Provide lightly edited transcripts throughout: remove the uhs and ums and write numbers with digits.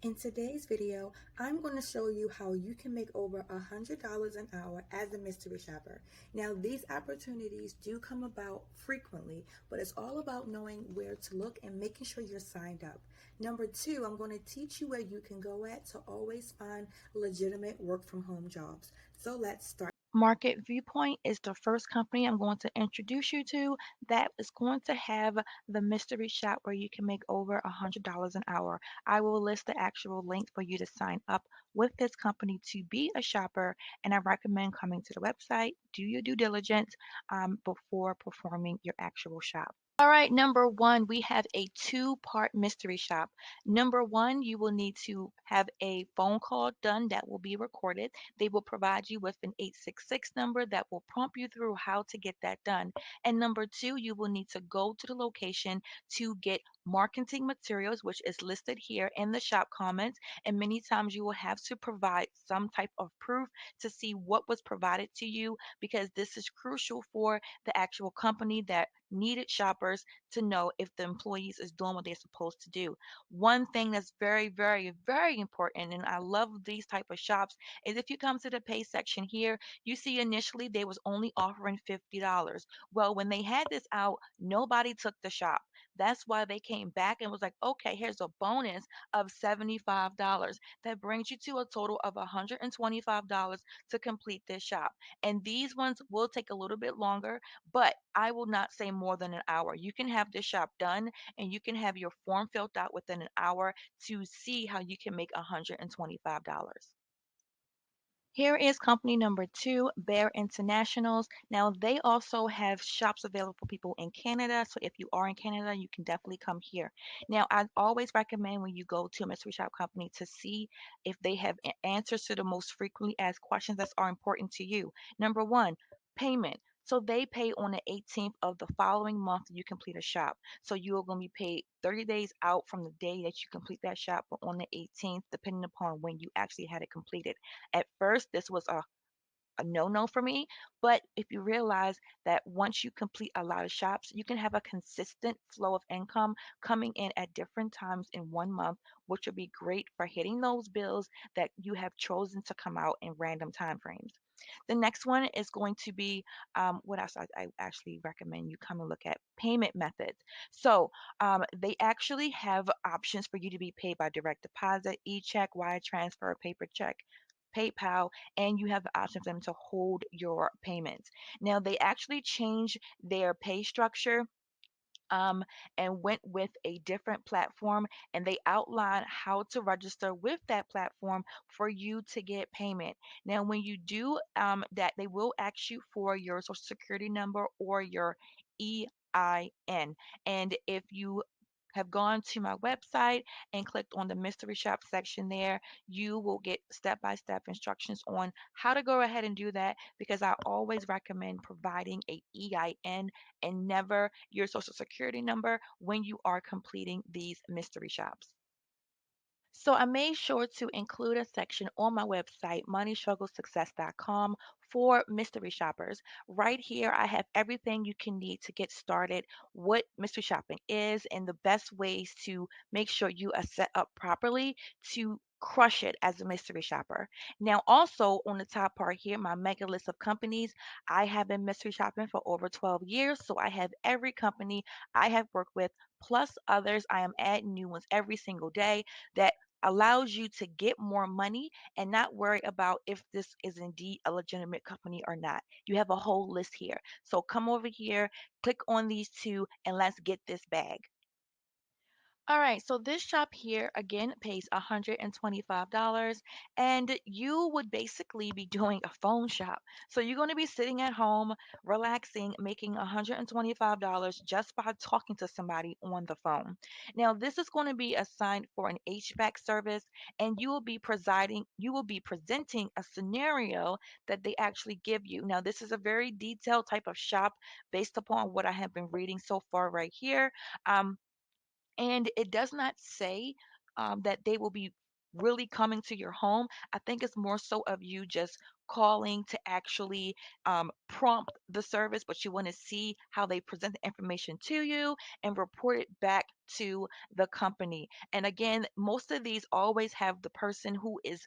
In today's video, I'm going to show you how you can make over $100 an hour as a mystery shopper. Now, these opportunities do come about frequently, but it's all about knowing where to look and making sure you're signed up. Number two, I'm going to teach you where you can go at to always find legitimate work from home jobs. So let's start. Market Viewpoint is the first company I'm going to introduce you to that is going to have the mystery shop where you can make over $100 an hour. I will list the actual link for you to sign up with this company to be a shopper, and I recommend coming to the website, do your due diligence before performing your actual shop. All right, number one, we have a two-part mystery shop. Number one, you will need to have a phone call done that will be recorded. They will provide you with an 866 number that will prompt you through how to get that done. And number two, you will need to go to the location to get marketing materials, which is listed here in the shop comments. And many times you will have to provide some type of proof to see what was provided to you because this is crucial for the actual company that needed shoppers to know if the employees is doing what they're supposed to do. One thing that's very, very, very important, and I love these type of shops, is if you come to the pay section here, you see initially they was only offering $50. Well, when they had this out, nobody took the shop. That's why they came back and was like, okay, here's a bonus of $75. That brings you to a total of $125 to complete this shop. And these ones will take a little bit longer, but I will not say more than an hour. You can have this shop done and you can have your form filled out within an hour to see how you can make $125. Here is company number two, Bear Internationals. Now, they also have shops available for people in Canada. So if you are in Canada, you can definitely come here. Now, I always recommend when you go to a mystery shop company to see if they have answers to the most frequently asked questions that are important to you. Number one, payment. So they pay on the 18th of the following month you complete a shop. So you are going to be paid 30 days out from the day that you complete that shop, but on the 18th, depending upon when you actually had it completed. At first, this was a no-no for me, but if you realize that once you complete a lot of shops, you can have a consistent flow of income coming in at different times in 1 month, which would be great for hitting those bills that you have chosen to come out in random time frames. The next one is going to be what else I actually recommend you come and look at payment methods. So they actually have options for you to be paid by direct deposit, e-check, wire transfer, paper check, PayPal, and you have the option for them to hold your payments. Now, they actually changed their pay structure um, and went with a different platform, and they outline how to register with that platform for you to get payment. Now, when you do that, they will ask you for your social security number or your EIN. And if you have gone to my website and clicked on the mystery shop section there, you will get step-by-step instructions on how to go ahead and do that because I always recommend providing a EIN and never your social security number when you are completing these mystery shops. So I made sure to include a section on my website, moneystrugglesuccess.com, for mystery shoppers. Right here, I have everything you can need to get started, what mystery shopping is, and the best ways to make sure you are set up properly to crush it as a mystery shopper. Now, also on the top part here, my mega list of companies. I have been mystery shopping for over 12 years, so I have every company I have worked with, plus others. I am adding new ones every single day that allows you to get more money and not worry about if this is indeed a legitimate company or not. You have a whole list here. So come over here, click on these two, and let's get this bag. All right, so this shop here again pays $125, and you would basically be doing a phone shop. So you're going to be sitting at home, relaxing, making $125 just by talking to somebody on the phone. Now, this is going to be assigned for an HVAC service, and you will be presenting a scenario that they actually give you. Now, this is a very detailed type of shop based upon what I have been reading so far right here. And it does not say that they will be really coming to your home. I think it's more so of you just calling to actually prompt the service, but you want to see how they present the information to you and report it back to the company. And again, most of these always have the person who is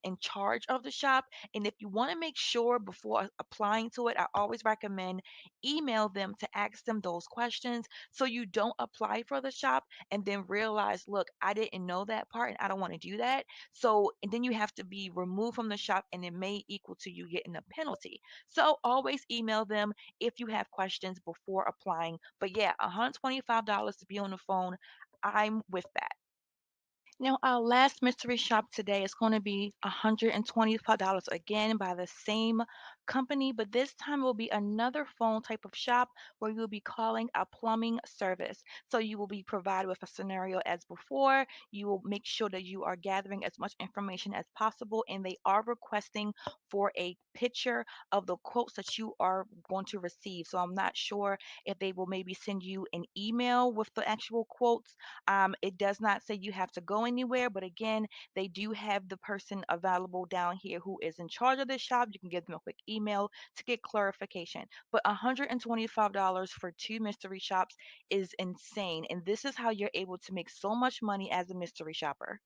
in charge of the shop. And if you want to make sure before applying to it, I always recommend email them to ask them those questions so you don't apply for the shop and then realize, look, I didn't know that part and I don't want to do that. So, and then you have to be removed from the shop and it may equal to you getting a penalty. So, always email them if you have questions before applying. But yeah, $125 to be on the phone. I'm with that. Now, our last mystery shop today is going to be $125 again by the same company, but this time it will be another phone type of shop where you'll be calling a plumbing service. So you will be provided with a scenario as before. You will make sure that you are gathering as much information as possible, and they are requesting for a picture of the quotes that you are going to receive. So I'm not sure if they will maybe send you an email with the actual quotes. It does not say you have to go anywhere, but again, they do have the person available down here who is in charge of this shop. You can give them a quick email to get clarification. But $125 for two mystery shops is insane. And this is how you're able to make so much money as a mystery shopper.